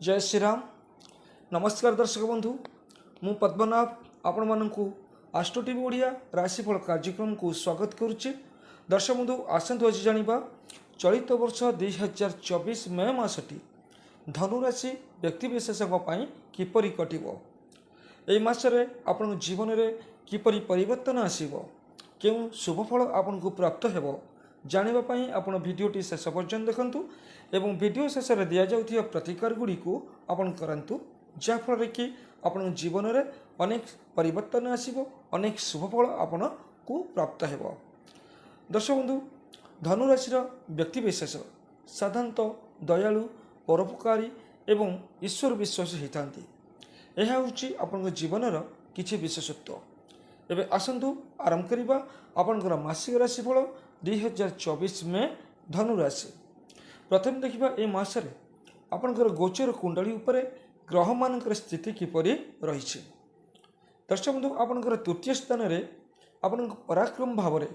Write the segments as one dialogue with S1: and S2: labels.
S1: जय श्री राम। नमस्कार दर्शक बंधु, मु पद्मनाभ आपण मानकु आस्ट्रो टीवी ओडिया राशिफल कार्यक्रम को स्वागत करुच्चे। दर्शक बंधु आसतु आज जानिबा चलित वर्ष 2024 मे मासटी धनुराशि व्यक्तिविशेषों किपरि कटिबो। एई मासरे आपण जीवन में किपरि परिवर्तन आसीबो, केउ शुभफल आपनको प्राप्त हेबो जानिबा पई आपण भिडियोटी शेष पर्यंत देखंतु एवं भिडियो शेष में दि जाउथिबा प्रतिकार गुडी को आपण करंतु, जाफल कि आपण जीवन में अनेक परिवर्तन आसीबो, अनेक शुभफल आपण को प्राप्त हेबो। दर्शक बंधु, धनुराशि व्यक्तिविशेष साधारणतः दयालु, परोपकारी एवं ईश्वर विश्वास होता। यह हूँ आपण जीवनर किछि विशेषत्व। एबे आसंतु आरंभ करिबा आपनकर मासिक राशिफल 2024 में धनुराशि। प्रथम देखिबा ए मासरे आपनकर गोचर कुंडली उपरे ग्रह मानकर स्थिति किपरि रहिछि। दर्शक बंधु, आपनकर तृतीय स्थान रे आपनकर पराक्रम भाव रे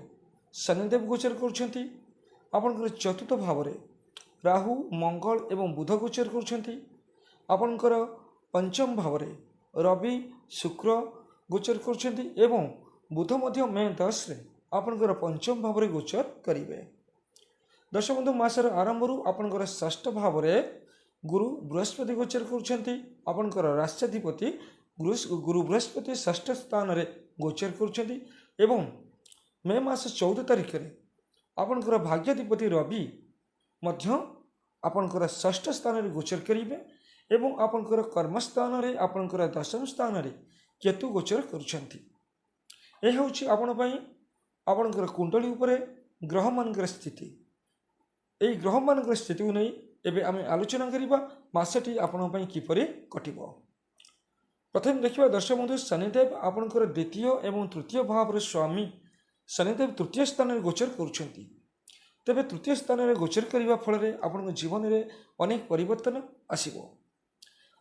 S1: शनिदेव गोचर करुछंती। आपनकर चतुर्थ भाव रे राहु, मंगल एवं बुध गोचर करुछंती। आपनकर पंचम भाव रे रवि, शुक्र गोचर करुछंती एवं बुध मध्य मे 10 रे आपनकर पंचम भाव रे गोचर करिवे। दर्शक बंधु, मासर आरंभरू आपनकर षष्ठ भाव रे गुरु बृहस्पति गोचर करुछंती। आपनकर राष्ट्राधिपति गुरु बृहस्पति षष्ठ स्थान रे गोचर करुछंती एवं मे मास 14 तारिख रे आपनकर भाग्याधिपति रवि मध्य आपनकर षष्ठ स्थान रे गोचर करिवे एवं आपनकर कर्मस्थान रे आपनकर दशम स्थान रे केतु गोचर करुछंती। यह हूँ आपण पई आपनकर कुंडली उपरे ग्रह मानकर स्थिति। एई ग्रह मानकर स्थिति को नहीं एबे आमे आलोचना करिबा मासटी आपण पई किपरि कटिबो। प्रथम देखिबा दर्शक बंधु, शनिदेव आपनकर द्वितीय एवं तृतीय भाव रे स्वामी शनिदेव तृतीय स्थान रे गोचर करुछंती। तेबे तृतीय स्थान रे गोचर करिबा फल रे आपन जीवन रे अनेक परिवर्तन आसीबो।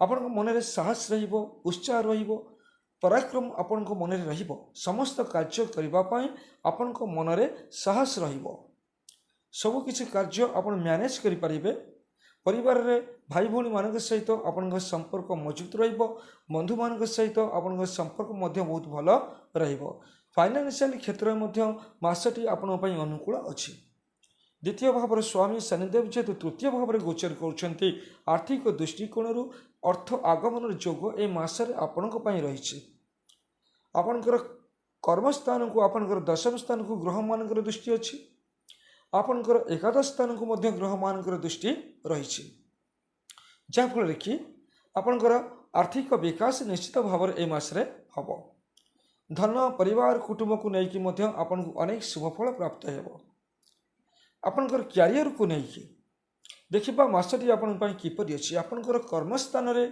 S1: आपन मन रे साहस रहिबो, उत्साह रहिबो, पराक्रम आपण मन में रहिबो। समस्त कार्य करिबा पई आपण मन में साहस रहिबो। सब किछि कार्य आपण मैनेज करि परिबे। परिवार रे भाई भौणी मान सहित आपण संपर्क मजबूत रहिबो। बंधु मान सहित आपण संपर्क मध्य बहुत भल रहिबो। फाइनेंशियल क्षेत्र में मध्य मासटी आपण पई अनुकूल अछि। द्वितीय भाव स्वामी शनिदेव जेहेतु तृतीय भाव में गोचर करुछंती, आर्थिक दृष्टिकोण अर्थ आगमन जोग ए मासरे आपणक पई रहिछि। आपनकर कर्मस्थान को आपनकर दशम स्थान को ग्रह मानकर दृष्टि अछि। आपनकर एकादश स्थान को मध्य ग्रह मानकर दृष्टि रहिछि, जा फल कि आपनकर आर्थिक विकास निश्चित भाव में ए मासरे हबो। धन, परिवार, कुटुंब को लेकिन मध्य आपनको अनेक शुभफल प्राप्त हेबो। आपनकर क्यारियर को लेकिन देखिबा मासटी आपण पई किपरि अछि। आपनकर कर्मस्थान रे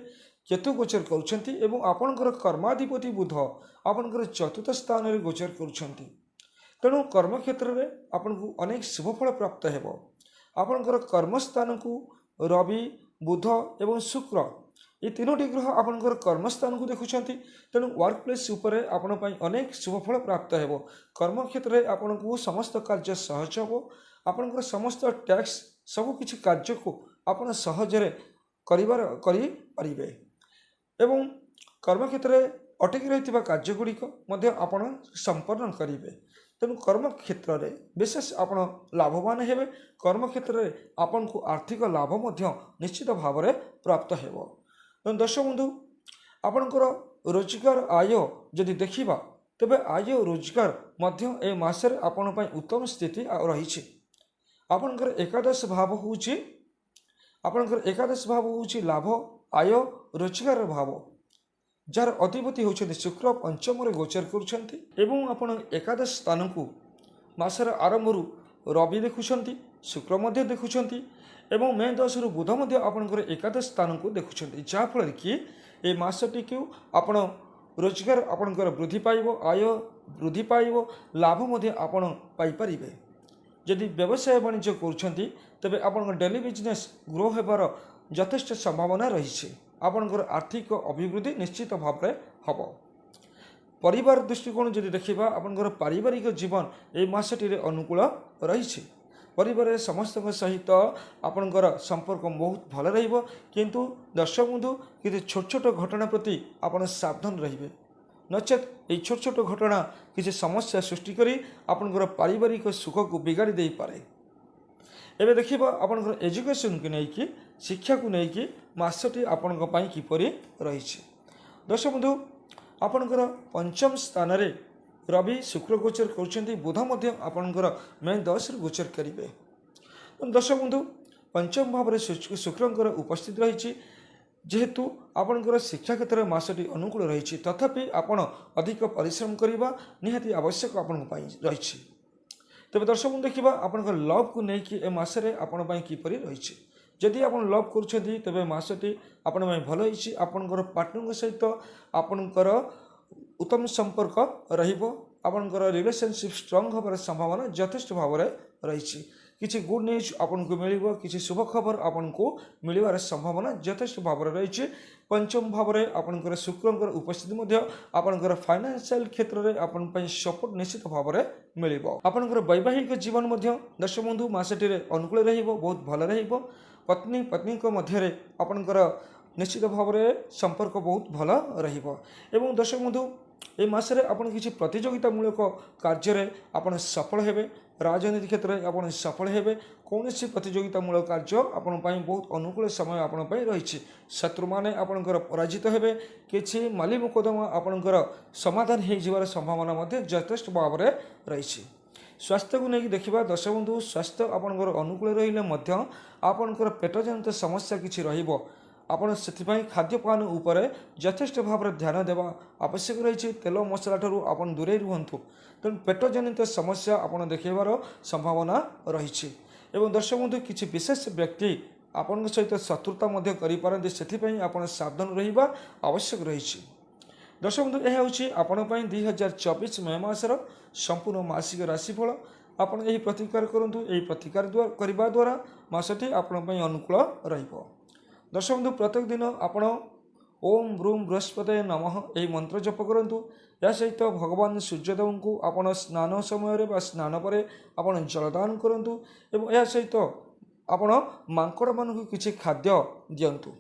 S1: केतु गोचर करुछंती एवं आपनकर कर्माधिपति बुध आपनकर चतुर्थ स्थान रे गोचर करुछंती। तेणु कर्म क्षेत्र रे आपनको अनेक शुभफल प्राप्त हेबो। आपनकर कर्मस्थान को रवि, बुध एवं शुक्र ये तीनोटी ग्रह आपनकर कर्मस्थान को देखुछंती। तेणु वर्क प्लेस उपरे आपण पई अनेक शुभफल प्राप्त हेबो। कर्म क्षेत्र रे आपनको समस्त कार्य सहज हेबो। आपनकर समस्त टैक्स सब किछि कार्य को आपण सहजरे करि परिबे एवं कर्म क्षेत्र में अटकी रही कार्य गुड़िक आपण संपन्न करेंगे। तेणु कर्म क्षेत्र में विशेष आपण लाभवान हेबे। कर्म क्षेत्र में आपण को आर्थिक लाभ निश्चित भाव में प्राप्त हेबो। दर्शक बंधु, आपणकर रोजगार आय जदि देखिबा तेबे आय रोजगार मध्य ए मासरे आपण पई उत्तम स्थिति रही। आपणकर एकादश भाव होउची लाभ, आय, रोजगार भाव, जार अधिपति होउछन्ति शुक्र पंचम रे गोचर करुछन्ति एवं आपण एकादश स्थान को मासर आरंभरू रवि देखुछन्ति, शुक्र मध्य देखुछन्ति एवं मे 10 रु बुध मध्य आपणकर एकादश स्थान को देखुछन्ति। जा फल कि ए मासटी को आपण रोजगार आपणकर वृद्धि पाइबो, आय वृद्धि पाइबो, लाभ मध्य आपण पाइ परिबे। यदि व्यवसाय वाणिज्य करुछन्ति तबे आपणकर डेली बिजनेस ग्रो हेबार यथेष्ट संभावना रही। आपणकर आर्थिक अभिवृद्धि निश्चित भाव में हम। परिवार दृष्टिकोण जदि देखिबा आपणकर पारिवारिक जीवन ए मासटी रे अनुकूल रही। परिवार समस्त सहित आपणकर संपर्क बहुत भल रहिबो किंतु दर्शक बंधु किसी छोट छोट घटना प्रति आपण सावधान रहिबे नचेत ये छोट छोट घटना किसी समस्या सृष्टि करी आपणकर पारिवारिक सुख को बिगाड़ी दे पारे। एबे देखिबा आपणकर एजुकेशन को लेकिन शिक्षा को लेकिन मासटी आपण किपरि रही। दर्शक बंधु आपणकर पंचम स्थान रे रवि शुक्र गोचर कर बुध मध्य आपणकर मे 10 गोचर करेंगे। दर्शक बंधु पंचम भाव में शुक्रंकर उपस्थित रही जेहेतु आपणकर शिक्षा क्षेत्र में मासटी अनुकूल रही तथापि आपण अधिक परिश्रम करने निहाती आवश्यक आपण रही। तेज दर्शक बंधु देखा आपणकर लव को लेकिन ए मसरे आपण किपरि रही। जदि आप लव कर तेज मसटी आपण भल होती आपणकर पार्टनर सहित आपणकर उत्तम संपर्क रहा रिलेशनशिप स्ट्रंग होबार संभावना यथेष्ट भाव में रही। किसी गुड न्यूज आपन को मिल किसी शुभ खबर आपन को मिलवार संभावना यथेष्ट भाव में रही। पंचम भाव में आपनकर शुक्रंकर उपस्थिति आपनकर फाइनेंशियल क्षेत्र में आपन सपोर्ट निश्चित भाव में मिल। आपनकर वैवाहिक जीवन दर्शक बंधु मसटी अनुकूल बहुत भल रहिबो। पत्नी पत्नी मध्य आपनकर निश्चित भाव में संपर्क बहुत भल रहिबो। एवं दर्शक बंधु ए मासरे आपण किसी प्रतियोगितामूलक कार्य आपण सफल हेबे। राजनीति क्षेत्र में आपण सफल हेबे। कौन सी प्रतियोगितामूलक कार्य आपण बहुत अनुकूल समय आपण रही। शत्रु माने आपणकर पराजित हेबे। किसी माली मुकदमा आपणकर समाधान हो जिवार संभावना यथेष्ट भाव में रही। स्वास्थ्य को लेकिन देखा दर्शक बंधु स्वास्थ्य आपणकर अनुकूल रही आपणकर पेट जनित समस्या किसी रहिबो। आपण से खाद्यपान उपर यथेष्ट भाव में ध्यान देवा आवश्यक रही। तेल मसला ठारू आपन दूरे रुहतु तेणु पेट जनित समस्या आपन देखार संभावना रही। एवं दर्शक बंधु किसी विशेष व्यक्ति आपण सहित शत्रुता करें से आपन सावधान रहिबा आवश्यक रही। दर्शक बंधु यह हूँ आपण 2024 मे मासर संपूर्ण मासिक राशिफल। आपन यही प्रतिकार करंतु। यही प्रतिकार करने द्वारा मासटी आपण अनुकूल रहिबो। दर्शक बंधु प्रत्येक दिन आपण ओम ब्रूम बृहस्पति नमः यही मंत्र जप करूँ। या सहित भगवान सूर्यदेव को आपण स्नान समय स्नान पर आपण जलदान करूँ। एवं या सहित आपण मांकड़ मान किसी खाद्य दिंतु।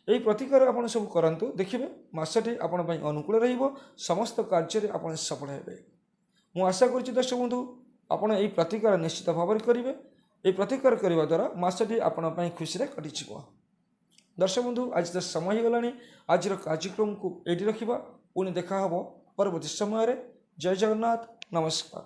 S1: यही प्रतिकार आपण सब करंतु देखिए मासटी आपण अनुकूल रहिबो। समस्त कार्य आपण सफल हेबे। मु आशा करुच्ची दर्शक बंधु आपण यही प्रतिकार निश्चित भाव में करेंगे। यही प्रतिकार करने द्वारा मासटी आपण खुशी कटिଯିବ। दर्शक बंधु आज तो समय हो गलानी। आज कार्यक्रम को ये रखा पुणी देखा परवर्ती समय। जय जगन्नाथ नमस्कार।